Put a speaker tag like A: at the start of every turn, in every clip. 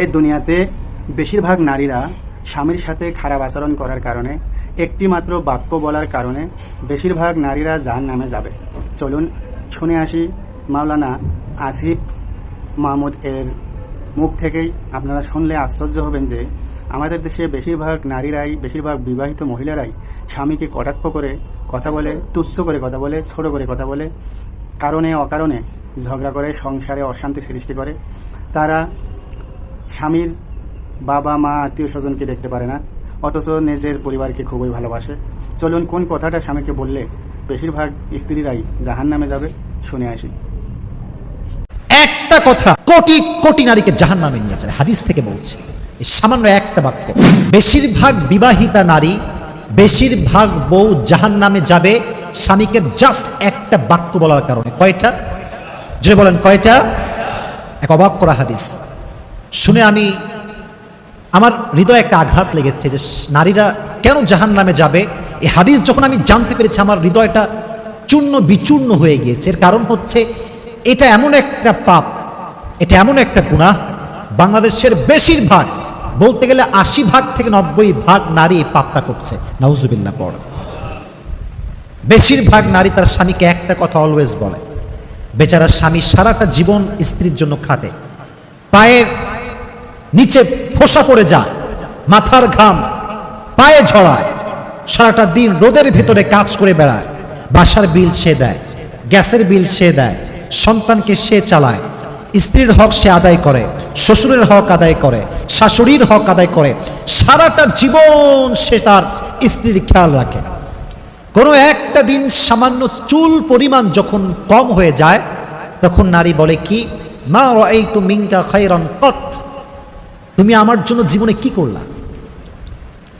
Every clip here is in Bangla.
A: এই দুনিয়াতে বেশিরভাগ নারীরা স্বামীর সাথে খারাপ আচরণ করার কারণে, একটি মাত্র বাক্য বলার কারণে বেশিরভাগ নারীরা জাহান্নামে যাবে। চলুন শুনে আসি মাওলানা আসিফ মাহমুদ এর মুখ থেকেই। আপনারা শুনলে আশ্চর্য হবেন যে আমাদের দেশে বেশিরভাগ নারীরাই, বেশিরভাগ বিবাহিত মহিলারাই স্বামীকে কটাক্ষ করে কথা বলে, তুচ্ছ করে কথা বলে, ছোট করে কথা বলে, কারণে অকারণে ঝগড়া করে, সংসারে অশান্তি সৃষ্টি করে। তারা স্বামীর বাবা মা আত্মীয় স্বজনকে দেখতে পারে না, অথচ নিজের পরিবারকে খুবই ভালোবাসে। চলুন কোন কথাটা স্বামীকে বললে বেশিরভাগ স্ত্রীরাই জাহান্নামে যাবে শুনে আসি।
B: একটা কথা কোটি কোটি নারীকে জাহান্নামে নিয়ে যাবে, হাদিস থেকে বলছে। সামান্য একটা বাক্য, বেশিরভাগ বিবাহিতা নারী, বেশিরভাগ বউ জাহান্নামে যাবে স্বামীকে জাস্ট একটা বাক্য বলার কারণে। কয়টা? যদি বলেন কয়টা? এক অবাক করা হাদিস শুনে আমার হৃদয়ে একটা আঘাত লেগেছে যে নারীরা কেন জাহান্নামে যাবে। এই হাদিস যখন আমি জানতে পেরেছি আমার হৃদয়টা চূর্ণ বিচূর্ণ হয়ে গিয়েছে। এর কারণ হচ্ছে এটা এমন একটা পাপ, এটা এমন একটা গুনাহ, বাংলাদেশের বেশিরভাগ, বলতে গেলে ৮০ থেকে ৯০ নারী এই পাপটা করছে। নাউজুবিল্লাহ পড়ে। বেশিরভাগ নারী তার স্বামীকে একটা কথা অলওয়েজ বলে। বেচারা স্বামী সারাটা জীবন স্ত্রীর জন্য খাটে, পায়ের নিচে ফোসা পড়ে যায়, মাথার ঘাম পায়ে ঝরায়, সারাটা দিন রোদের ভেতরে কাজ করে বেড়ায়। বাসার বিল সে দেয়, গ্যাসের বিল সে দেয়, সন্তানকে সে চালায়, স্ত্রীর হক সে আদায় করে, শ্বশুরের হক আদায় করে, শাশুড়ির হক আদায় করে। সারাটা জীবন সে তার স্ত্রীর খেয়াল রাখে। কোনো একটা দিন সামান্য চুল পরিমাণ যখন কম হয়ে যায়, তখন নারী বলে কি, মা রাআইতু মিনকা খায়রান কত, তুমি আমার জন্য জীবনে কি করলা?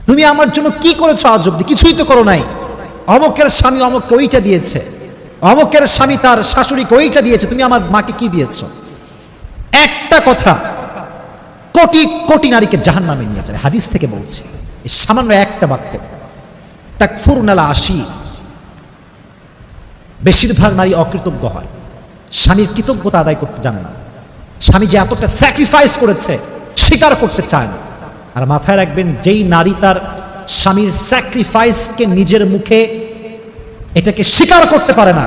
B: তুমি আমার জন্য কি করেছো আজ অব্দি? কিছুই তো করো নাই। অমকের স্বামী অমককে ওইটা দিয়েছে, অমকের স্বামী তার শাশুড়িকে ওইটা দিয়েছে, তুমি আমার মাকে কি দিয়েছ? একটা কথা কোটি কোটি নারীকে জাহান্নামে নিয়ে যাবে, হাদিস থেকে বলছে। এই সামান্য একটা বাক্য। তাকফুরুনাল আশির, বেশিরভাগ নারী অকৃতজ্ঞ হয়, স্বামীর কৃতজ্ঞতা আদায় করতে জানে না। স্বামী যে এতটা স্যাক্রিফাইস করেছে স্বীকার করতে চায় না। আর মাথায় রাখবেন, যেই নারী তার স্বামীর স্যাক্রিফাইসকে নিজের মুখে এটাকে স্বীকার করতে পারে না,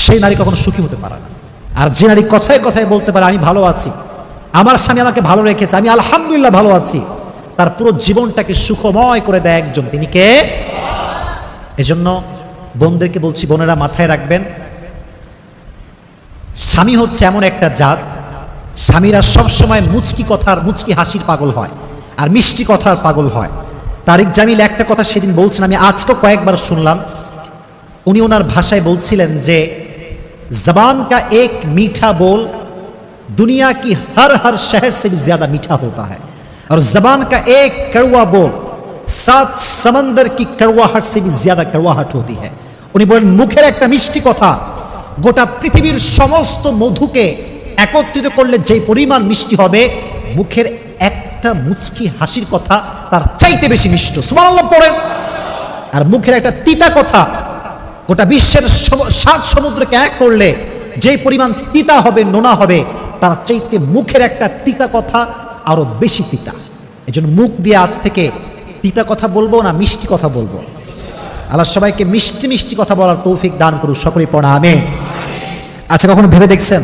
B: সেই নারী কখনো সুখী হতে পারে না। আর যে নারী কথায় কথায় বলতে পারে আমি ভালো আছি, আমার স্বামী আমাকে ভালো রেখেছে, আমি আলহামদুলিল্লাহ ভালো আছি, তার পুরো জীবনটাকে সুখময় করে দেয় একজন, তিনি কে? এজন্য বোনদেরকে বলছি, বোনেরা মাথায় রাখবেন, স্বামী হচ্ছে এমন একটা জাত, স্বামীরা সবসময় মুচকি কথার, মুচকি হাসির পাগল হয় আর মিষ্টি কথার পাগল হয়। তারিক জামিল একটা কথা সেদিন বলছেন, আমি আজকে কয়েকবার শুনলাম। উনি ওনার ভাষায় বলছিলেন যে জবান কা এক মিঠা बोल दुनिया की हर हर शहर से भी ज्यादा मीठा होता है और जबान का एक कड़वा बोल 7 समंदर की कड़वाहट से भी ज्यादा कड़वाहट होती है। উনি বলেন, মুখের একটা মিষ্টি কথা গোটা পৃথিবীর সমস্ত মধুকে একত্রিত করলে যে পরিমাণ মিষ্টি হবে, মুখের একটা মুচকি হাসির কথা তার চাইতে বেশি মিষ্টি। সুবহানাল্লাহ পড়েন। আর মুখের একটা তিতা কথা গোটা বিশ্বের 7 সমুদ্রকে এক করলে যে পরিমাণ তিতা হবে, নোনা হবে, তার চাইতে মুখের একটা তিতা কথা আরো বেশি তিতা। এজন্য মুখ দিয়ে আজ থেকে তিতা কথা বলবো না, মিষ্টি কথা বলবো। আল্লাহ সবাইকে মিষ্টি মিষ্টি কথা বলার তৌফিক দান করুক, সকলেই পড়া আমিন। আচ্ছা, কখনো ভেবে দেখছেন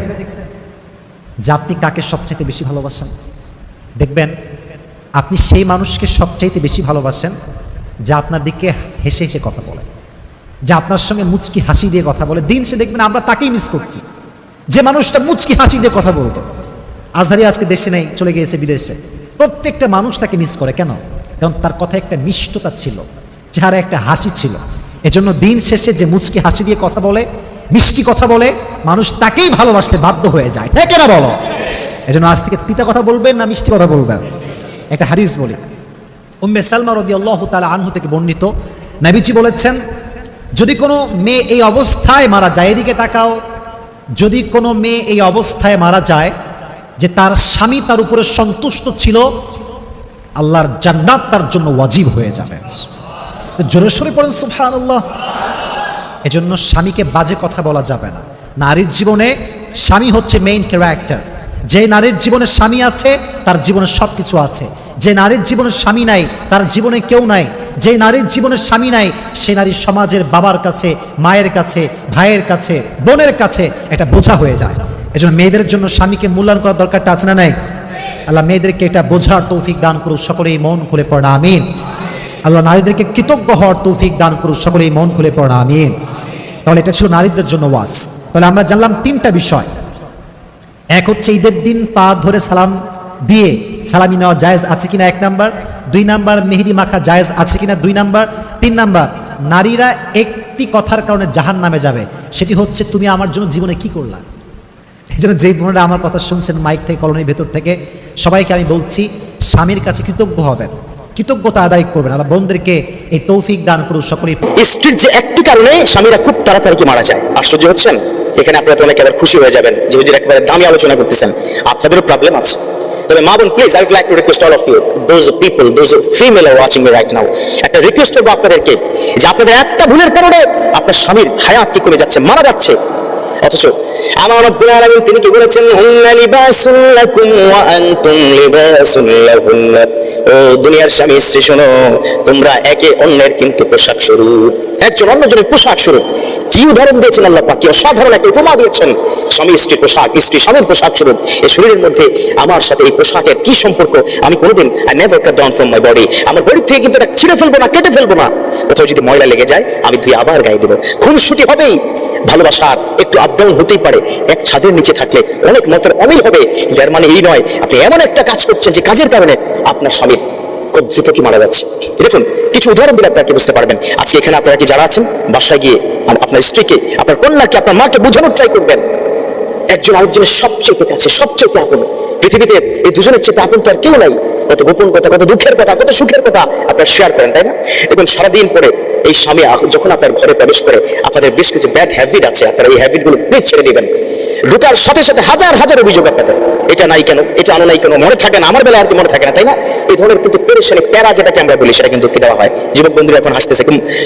B: যে আপনি কাকে সবচাইতে বেশি ভালোবাসেন? দেখবেন আপনি সেই মানুষকে সবচাইতে বেশি ভালোবাসেন যে আপনার দিকে হেসে হেসে কথা বলে, যে আপনার সঙ্গে মুচকি হাসি দিয়ে কথা বলে। দিন সে দেখবেন আমরা তাকেই মিস করছি, যে মানুষটা মুচকি হাসি দিয়ে কথা বলতো। আজহারি আজকে দেশে নেই, চলে গিয়েছে বিদেশে। প্রত্যেকটা মানুষ তাকে মিস করে। কেন? কারণ তার কথায় একটা মিষ্টতা ছিল, চেহারা একটা হাসি ছিল। এজন্য দিন শেষে যে মুচকি হাসি দিয়ে কথা বলে, মিষ্টি কথা বলে, মানুষ তাকেই ভালোবাসতে বাধ্য হয়ে যায়। ঠিক না বলো? এজন্য আজ থেকে তিতা কথা বলবেন না মিষ্টি কথা বলবেন। একটা হাদিস বলি, উম্মে সালমা রাদিয়াল্লাহু তাআলা আনহু থেকে বর্ণিত, নবীজি বলেছেন, যদি কোনো মেয়ে এই অবস্থায় মারা যায়, এদিকে তাকাও, যদি কোনো মেয়ে এই অবস্থায় মারা যায় যে তার স্বামী তার উপরে সন্তুষ্ট ছিল, আল্লাহর জান্নাত তার জন্য ওয়াজিব হয়ে যাবে। জোরে সোরে পড়েন সুবহানাল্লাহ। এজন্য স্বামীকে বাজে কথা বলা যাবে না। নারীর জীবনে স্বামী হচ্ছে মেইন ক্যারেক্টার। যে নারীর জীবনে স্বামী আছে তার জীবনে সব কিছু আছে। যে নারীর জীবনে স্বামী নাই তার জীবনে কেউ নাই। যে নারীর জীবনে স্বামী নাই সে নারী সমাজের বাবার কাছে, মায়ের কাছে, ভাইয়ের কাছে, বোনের কাছে এটা বোঝা হয়ে যায়। এজন্য মেয়েদের জন্য স্বামীকে মূল্যায়ন করার দরকারটা আছে না নাই? আল্লাহ মেয়েদেরকে এটা বোঝার তৌফিক দান করুক, সকলেই মন খুলে পড়া আমিন। আল্লাহ নারীদেরকে কৃতজ্ঞ হওয়ার তৌফিক দান করুক, সকলেই মন খুলে পড়া আমিন। তাহলে এটা ছিল নারীদের জন্য ওয়াজ। তাহলে আমরা জানলাম তিনটা বিষয়। এক হচ্ছে ঈদের দিন পা ধরে সালাম দিয়ে সালামি নেওয়া জায়েজ আছে কিনা, 1 নাম্বার। 2 নাম্বার মেহেদি মাখা জায়েজ আছে কিনা, 2 নাম্বার। 3 নাম্বার নারীরা একটি কথার কারণে জাহান্নামে যাবে, সেটি হচ্ছে তুমি আমার জন্য জীবনে কি করলা। এই জন্য যেই বোনেরা আমার কথা শুনছেন মাইক থেকে, কলোনির ভেতর থেকে, সবাইকে আমি বলছি স্বামীর কাছে কৃতজ্ঞ হবেন, কৃতজ্ঞতা আদায় করবেন। আল্লাহ বোনদেরকে এই তৌফিক দান করুন সকলেই।
C: স্ত্রীর যে একটি কারণে স্বামীরা খুব তাড়াতাড়ি কি মারা যায়। আশ্চর্য হচ্ছেন? এখানে আপনারা তো অনেকে আবার খুশি হয়ে যাবেন যে হুজুর একেবারে দামি আলোচনা করতেছেন, আপনাদেরও প্রবলেম আছে। তবে মা বোন please, I would like to request all of you, those people, those female are watching me right now, একটা রিকোয়েস্ট করবো আপনাদেরকে যে আপনাদের একটা ভুলের কারণে আপনার স্বামীর হায়াত কি কমে যাচ্ছে, মারা যাচ্ছে। অথচ আমার রব্বুল আলামিন তিনি কি বলেছেন, হুন্না লিবাসুল লাকুম ওয়া আনতুম লিবাসুল লাহুন্না। ও দুনিয়ার স্বামী স্ত্রী শোনো, তোমরা একে অন্যের কিন্তু পোশাক স্বরূপ, একজন অন্যজনের পোশাক স্বরূপ। কি উদাহরণ দিয়েছেন আল্লাহ পাক, কি অসাধারণ একটা উপমা দিয়েছেন। স্বামী স্ত্রীর পোশাক, স্ত্রী স্বামীর পোশাক স্বরূপ। এই শরীরের মধ্যে আমার সাথে এই পোশাকের কি সম্পর্ক আমি কোনোদিন I never cut down from my body. আমার বডি থেকে কিন্তু এটা ছিঁড়ে ফেলবো না, কেটে ফেলবো না। কোথাও যদি ময়লা লেগে যায় আমি ধুয়ে আবার গায়ে দেবো। খুনসুটি হবেই, ভালোবাসার একটু আপ ডাউন হতেই পারে। এক ছাদের নিচে থাকলে অনেক মতের অমিল হবে। যার মানে এই নয় আপনি এমন একটা কাজ করছেন যে কাজের কারণে আপনার স্বামীর খুব দ্রুত কি মারা যাচ্ছে। দেখুন কিছু উদাহরণ দিলে আপনারা কি বুঝতে পারবেন। আজকে এখানে আপনারা কি যারা আছেন বাসায় গিয়ে আপনার স্ত্রীকে, আপনার কন্যাকে, আপনার মাকে বোঝানোর ট্রাই করবেন একজন আরেকজনের সবচেয়ে কাছে, সবচেয়ে আপন। পৃথিবীতে এই দুজনের চেয়ে আপন তো আর কেউ নাই। কত গোপন কথা, কত দুঃখের কথা, কত সুখের কথা আপনারা শেয়ার করেন, তাই না? দেখুন সারাদিন পরে এই স্বামী যখন আপনার ঘরে প্রবেশ করে, আপনাদের বেশ কিছু ব্যাড হ্যাবিট আছে, আপনারা এই হ্যাবিটগুলো প্লিজ ছেড়ে দিবেন। ঢোকার সাথে সাথে হাজার হাজার অভিযোগ আপনাদের, এটা নাই কেন, এটা আনো নাই কেন, মনে থাকে না, আমার বেলা আর কি মনে থাকে না, তাই না? এই ধরনের কিন্তু পেরেশানি, প্যারা যেটাকে আমরা বলি, সেটা কিন্তু কি দেওয়া হয়। যুবক বন্ধুরা এখন হাসতেছে,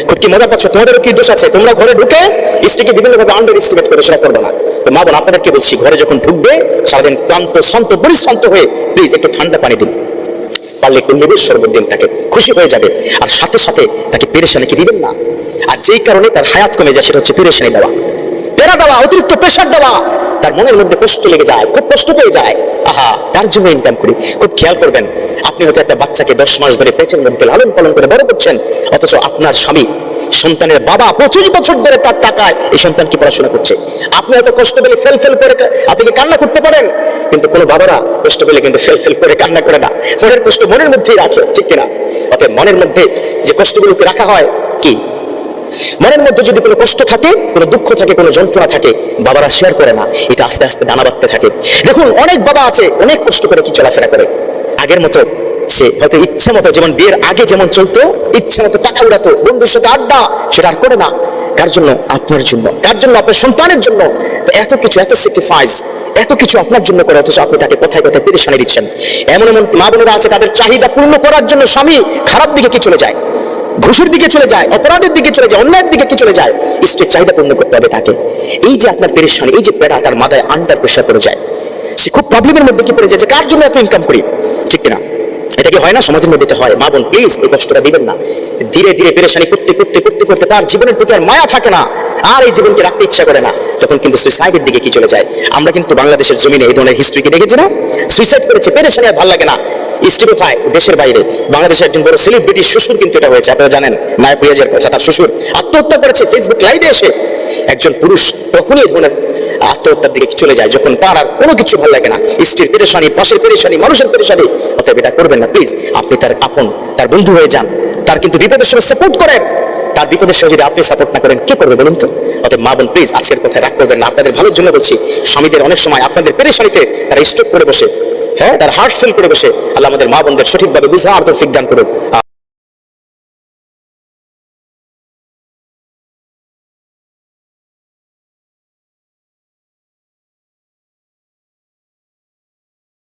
C: খুব কি মজা পাচ্ছ, তোমাদেরও কি দোষ আছে? তোমরা ঘরে ঢুকে স্ত্রীকে বিভিন্নভাবে আন্ডার এস্টিমেট করে, সেটা করবে না। তো মা বোন আপনাদেরকে বলছি, ঘরে যখন ঢুকবে সারাদিন ক্লান্ত শ্রান্ত পরিশ্রান্ত হয়ে প্লিজ একটু ঠান্ডা পানি দিন, পারলে একটু লেবুর শরবত দিন, তাকে খুশি হয়ে যাবে। আর সাথে সাথে তাকে পেরেশানি কি দিবেন না। আর যেই কারণে তার হায়াত কমে যায় সেটা হচ্ছে পেরেশানি দেওয়া, পেরা দেওয়া, অতিরিক্ত প্রেশার দেওয়া। তার মনের মধ্যে কষ্ট লেগে যায়, খুব কষ্ট পেয়ে যায়। আহা, তার জন্য ইনকাম করি। খুব খেয়াল করবেন, আপনি হয়তো একটা বাচ্চাকে 10 মাস ধরে পেটের মধ্যে লালন পালন করে বড় করছেন, অথচ আপনার স্বামী সন্তানের বাবা 25 বছর ধরে তার টাকায় এই সন্তান কি পড়াশোনা করছে। আপনি হয়তো কষ্ট পেলে ফেল করে আপনি কি কান্না করতে পারেন, কিন্তু কোনো বাবারা কষ্ট পেলে কিন্তু ফেল করে কান্না করে না, মনের কষ্ট মনের মধ্যেই রাখে, ঠিক কিনা? অতএব মনের মধ্যে যে কষ্টগুলোকে রাখা হয়, কি মনের মধ্যে যদি কোনো কষ্ট থাকে, কোনো দুঃখ থাকে, কোনো যন্ত্রণা থাকে, বাবারা শেয়ার করে না, এটা আস্তে আস্তে দানা বাঁধতে থাকে। দেখুন অনেক বাবা আছে অনেক কষ্ট করে কি চলাফেরা করে, আগের মতো সে হয়তো ইচ্ছে মতো, যেমন বিয়ের আগে যেমন চলতো, ইচ্ছে মতো টাকা উড়াতো, বন্ধুর সাথে আড্ডা, সেটা আর করে না। কার জন্য? আপনার জন্য। কার জন্য? আপনার সন্তানের জন্য। তো এত কিছু, এত স্যাক্রিফাইস, এত কিছু আপনার জন্য করে, অথচ আপনি তাকে কোথায় কোথায় পেরেশানি দিচ্ছেন। এমন এমন মা বোনেরা আছে, তাদের চাহিদা পূর্ণ করার জন্য স্বামী খারাপ দিকে কি চলে যায়, ঘুষের দিকে চলে যায়, অপরাধের দিকে চলে যায়, অন্যায়ের দিকে কি চলে যায়। স্ত্রীর চাহিদা পূর্ণ করতে হবে তাকে। এই যে আপনার পেরেশানি, এই যে পেড়া তার মাথায় আন্ডার প্রেশার পড়ে যায়, সে খুব প্রবলেমের মধ্যে কি পড়ে যায় যে কার জন্য এত ইনকাম করি, ঠিক কিনা? এটা কি হয় না? সমাজের মধ্যে এটা হয়। মা বোন প্লিজ এই কষ্টটা দিবেন না। ধীরে ধীরে পেরেশানি করতে করতে করতে করতে তার জীবনের প্রতি আর মায়া থাকে না, আর এই জীবনকে রাখতে ইচ্ছা করে না, তখন কিন্তু সুইসাইডের দিকে কি চলে যায়। আমরা কিন্তু বাংলাদেশের জমিনে এই ধরনের হিস্ট্রিকে দেখেছি না, সুইসাইড করেছে, পেরেশানি আর ভালো লাগে না। স্ত্রী কোথায়? দেশের বাইরে। বাংলাদেশের একজন বড় সেলিব্রিটি শ্বশুর কিন্তু এটা হয়েছে, আপনারা জানেন, নায়ক রিয়াজের কথা, তার শ্বশুর আত্মহত্যা করেছে ফেসবুক লাইভে এসে। একজন পুরুষ তখনই এই ধরনের আত্মহত্যার দিকে চলে যায় যখন তার আর কোনো কিছু ভালো লাগে না, স্ত্রীর পেরেশানি, পাশের পেরেশানি, মানুষের পেরেশানি। অতএব এটা করবেন না প্লিজ। আপনি তার আপন, তার বন্ধু হয়ে যান, তার কিন্তু বিপদের সময় সাপোর্ট করেন। তার বিপদের সময় যদি আপনি সাপোর্ট না করেন কে করবে বলুন তো? অতএব মা বোন প্লিজ আজকের কথায় রাগ করবেন না, আপনাদের ভালোর জন্য বলছি। স্বামীদের অনেক সময় আপনাদের পেরেশানিতে তারা স্ট্রোক করে বসে, তার হার্ট ফেল করে বসে। আল্লাহ আমাদের মা বোনদের সঠিকভাবে বুঝার তৌফিক দান করুন।